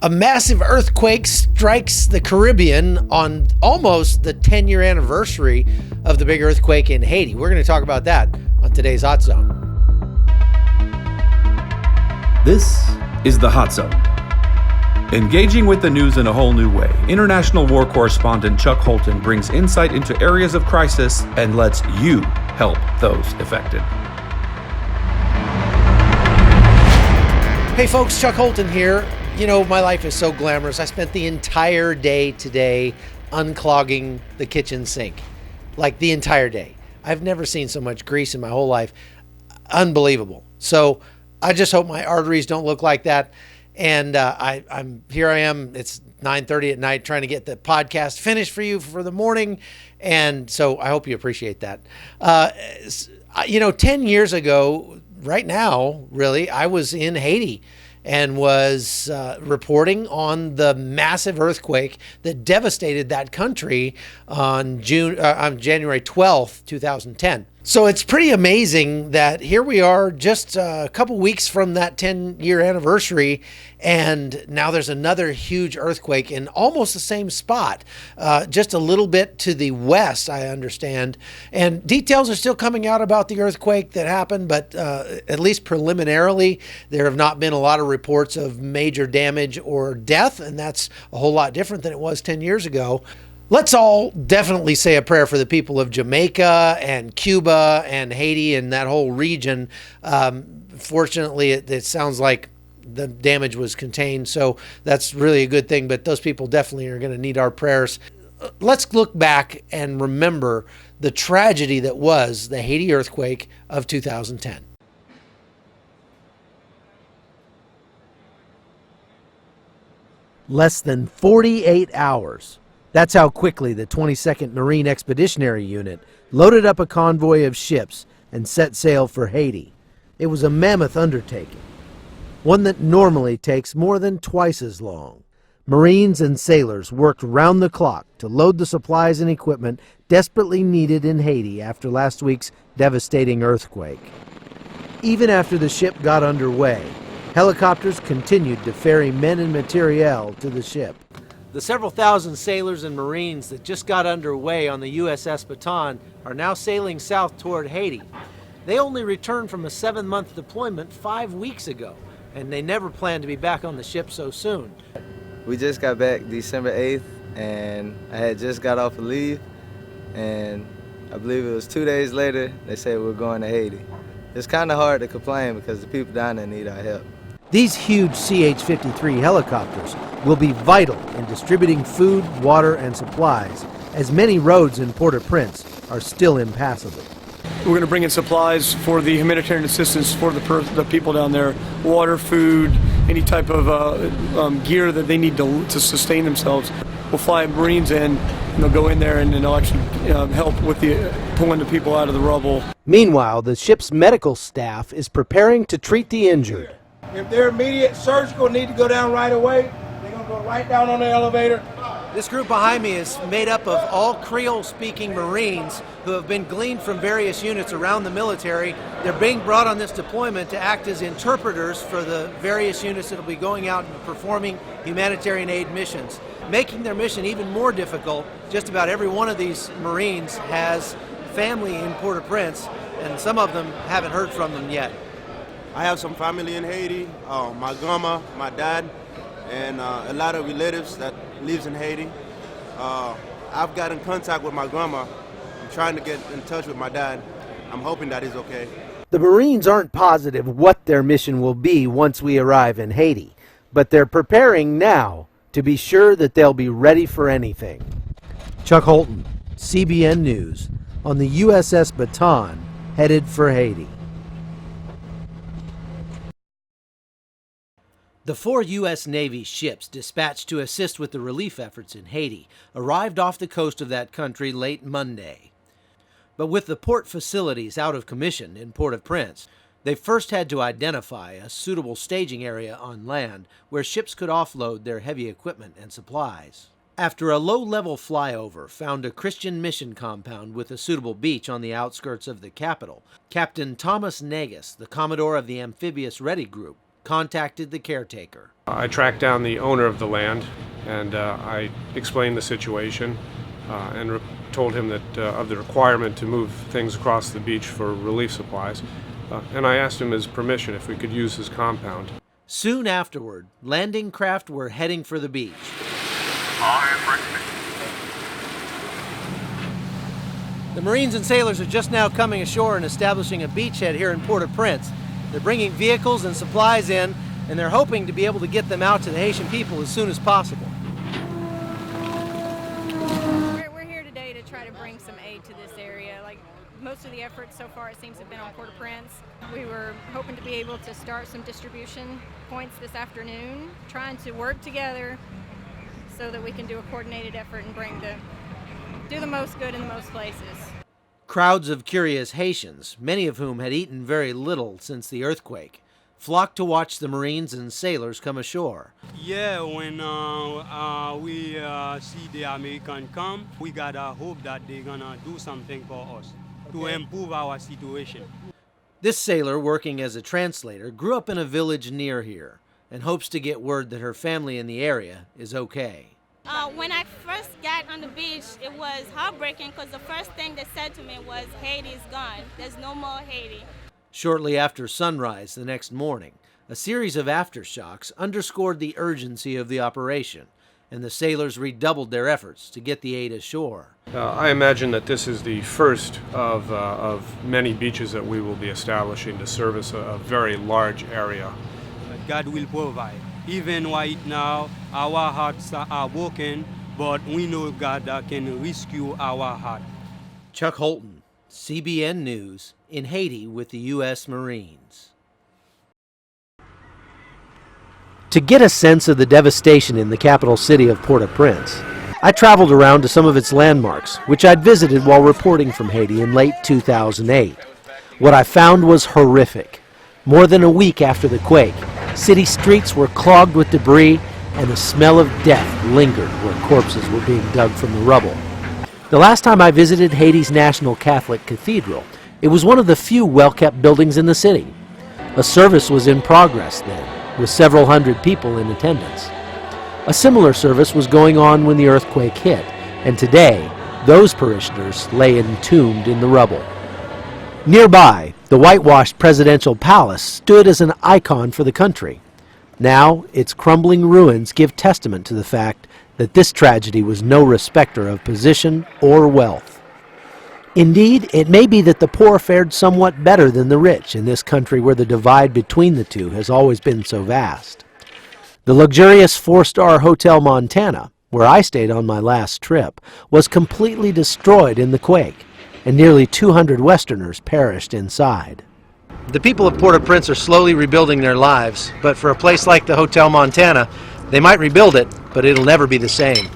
A massive earthquake strikes the Caribbean on almost the 10-year anniversary of the big earthquake in Haiti. We're going to talk about that on today's Hot Zone. This is the Hot Zone. Engaging with the news in a whole new way, international war correspondent Chuck Holton brings insight into areas of crisis and lets you help those affected. Hey folks, Chuck Holton here. You know, my life is so glamorous. I spent the entire day today unclogging the kitchen sink. Like the entire day. I've never seen so much grease in my whole life. Unbelievable. So I just hope my arteries don't look like that. And I'm here. I am. It's 9:30 at night trying to get the podcast finished for you for the morning. And so I hope you appreciate that. 10 years ago, right now, really, I was in Haiti and was reporting on the massive earthquake that devastated that country on January 12th, 2010. So it's pretty amazing that here we are just a couple weeks from that 10-year anniversary, and now there's another huge earthquake in almost the same spot, just a little bit to the west, I understand. And details are still coming out about the earthquake that happened, but at least preliminarily, there have not been a lot of reports of major damage or death, and that's a whole lot different than it was 10 years ago. Let's all definitely say a prayer for the people of Jamaica and Cuba and Haiti and that whole region. Fortunately, it sounds like the damage was contained, so that's really a good thing, but those people definitely are going to need our prayers. Let's look back and remember the tragedy that was the Haiti earthquake of 2010. Less than 48 hours. That's how quickly the 22nd Marine Expeditionary Unit loaded up a convoy of ships and set sail for Haiti. It was a mammoth undertaking, one that normally takes more than twice as long. Marines and sailors worked round the clock to load the supplies and equipment desperately needed in Haiti after last week's devastating earthquake. Even after the ship got underway, helicopters continued to ferry men and materiel to the ship. The several thousand sailors and Marines that just got underway on the USS Baton are now sailing south toward Haiti. They only returned from a 7-month deployment 5 weeks ago, and they never planned to be back on the ship so soon. We just got back December 8th, and I had just got off of leave, and I believe it was 2 days later, they said we're going to Haiti. It's kind of hard to complain because the people down there need our help. These huge CH-53 helicopters will be vital in distributing food, water, and supplies, as many roads in Port-au-Prince are still impassable. We're going to bring in supplies for the humanitarian assistance for the people down there, water, food, any type of gear that they need to sustain themselves. We'll fly Marines in, and they'll go in there and they'll actually help with pulling the people out of the rubble. Meanwhile, the ship's medical staff is preparing to treat the injured. If they're immediate surgical need to go down right away, they're going to go right down on the elevator. This group behind me is made up of all Creole-speaking Marines who have been gleaned from various units around the military. They're being brought on this deployment to act as interpreters for the various units that will be going out and performing humanitarian aid missions. Making their mission even more difficult, just about every one of these Marines has family in Port-au-Prince, and some of them haven't heard from them yet. I have some family in Haiti, my grandma, my dad, and a lot of relatives that lives in Haiti. I've got in contact with my grandma. I'm trying to get in touch with my dad. I'm hoping that he's okay. The Marines aren't positive what their mission will be once we arrive in Haiti, but they're preparing now to be sure that they'll be ready for anything. Chuck Holton, CBN News, on the USS Baton, headed for Haiti. The 4 U.S. Navy ships dispatched to assist with the relief efforts in Haiti arrived off the coast of that country late Monday. But with the port facilities out of commission in Port-au-Prince, they first had to identify a suitable staging area on land where ships could offload their heavy equipment and supplies. After a low-level flyover found a Christian mission compound with a suitable beach on the outskirts of the capital, Captain Thomas Negus, the Commodore of the Amphibious Ready Group, contacted the caretaker. I tracked down the owner of the land, and I explained the situation and told him that of the requirement to move things across the beach for relief supplies. And I asked him his permission if we could use his compound. Soon afterward, landing craft were heading for the beach. The Marines and sailors are just now coming ashore and establishing a beachhead here in Port-au-Prince. They're bringing vehicles and supplies in, and they're hoping to be able to get them out to the Haitian people as soon as possible. We're here today to try to bring some aid to this area. Like most of the efforts so far, it seems, have been on Port-au-Prince. We were hoping to be able to start some distribution points this afternoon, trying to work together so that we can do a coordinated effort and do the most good in the most places. Crowds of curious Haitians, many of whom had eaten very little since the earthquake, flocked to watch the Marines and sailors come ashore. Yeah, when we see the American come, we gotta hope that they're gonna do something for us to improve our situation. This sailor, working as a translator, grew up in a village near here and hopes to get word that her family in the area is okay. When I first got on the beach, it was heartbreaking because the first thing they said to me was, Haiti's gone. There's no more Haiti. Shortly after sunrise the next morning, a series of aftershocks underscored the urgency of the operation, and the sailors redoubled their efforts to get the aid ashore. I imagine that this is the first of many beaches that we will be establishing to service a very large area. God will provide. Even right now, our hearts are broken, but we know God that can rescue our heart. Chuck Holton, CBN News, in Haiti with the U.S. Marines. To get a sense of the devastation in the capital city of Port-au-Prince, I traveled around to some of its landmarks, which I'd visited while reporting from Haiti in late 2008. What I found was horrific. More than a week after the quake, city streets were clogged with debris, and the smell of death lingered where corpses were being dug from the rubble. The last time I visited Haiti's National Catholic Cathedral, it was one of the few well-kept buildings in the city. A service was in progress then, with several hundred people in attendance. A similar service was going on when the earthquake hit, and today, those parishioners lay entombed in the rubble. Nearby, the whitewashed presidential palace stood as an icon for the country. Now, its crumbling ruins give testament to the fact that this tragedy was no respecter of position or wealth. Indeed, it may be that the poor fared somewhat better than the rich in this country where the divide between the two has always been so vast. The luxurious four-star Hotel Montana, where I stayed on my last trip, was completely destroyed in the quake, and nearly 200 Westerners perished inside. The people of Port-au-Prince are slowly rebuilding their lives, but for a place like the Hotel Montana, they might rebuild it, but it'll never be the same.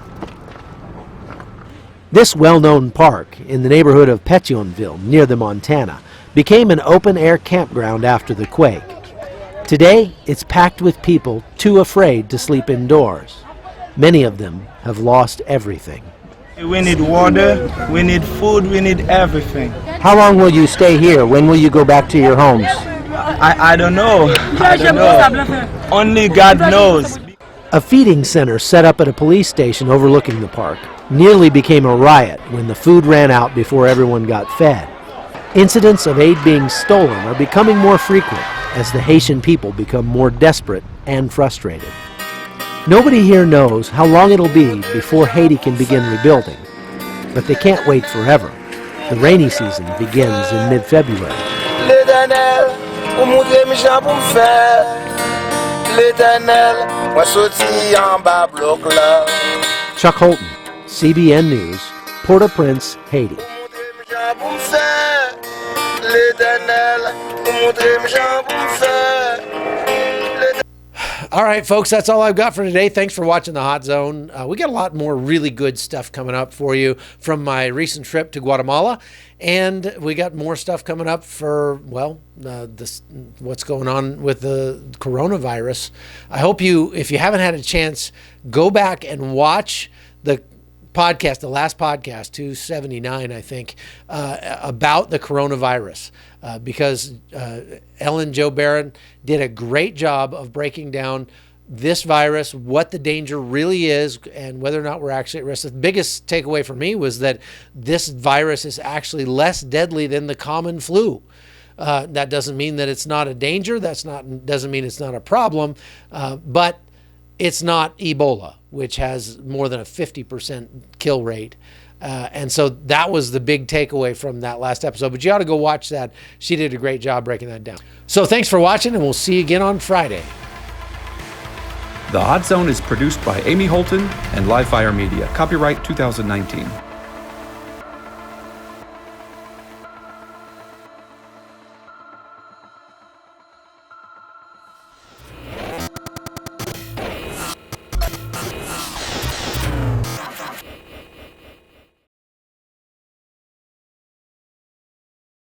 This well-known park in the neighborhood of Pétionville, near the Montana, became an open-air campground after the quake. Today, it's packed with people too afraid to sleep indoors. Many of them have lost everything. We need water, we need food, we need everything. How long will you stay here? When will you go back to your homes? I don't know. I don't know. Only God knows. A feeding center set up at a police station overlooking the park nearly became a riot when the food ran out before everyone got fed. Incidents of aid being stolen are becoming more frequent as the Haitian people become more desperate and frustrated. Nobody here knows how long it'll be before Haiti can begin rebuilding, but they can't wait forever. The rainy season begins in mid-February. Chuck Holton, CBN News, Port-au-Prince, Haiti. All right, folks, that's all I've got for today. Thanks for watching The Hot Zone. We got a lot more really good stuff coming up for you from my recent trip to Guatemala. And we got more stuff coming up for, well, what's going on with the coronavirus. I hope you, if you haven't had a chance, go back and watch the podcast, the last podcast, 279, I think, about the coronavirus, because Ellen Jo Barron did a great job of breaking down this virus, what the danger really is, and whether or not we're actually at risk. The biggest takeaway for me was that this virus is actually less deadly than the common flu. That doesn't mean that it's not a danger. Doesn't mean it's not a problem, but it's not Ebola, which has more than a 50% kill rate. And so that was the big takeaway from that last episode. But you ought to go watch that. She did a great job breaking that down. So thanks for watching, and we'll see you again on Friday. The Hot Zone is produced by Amy Holton and Livefire Media. Copyright 2019.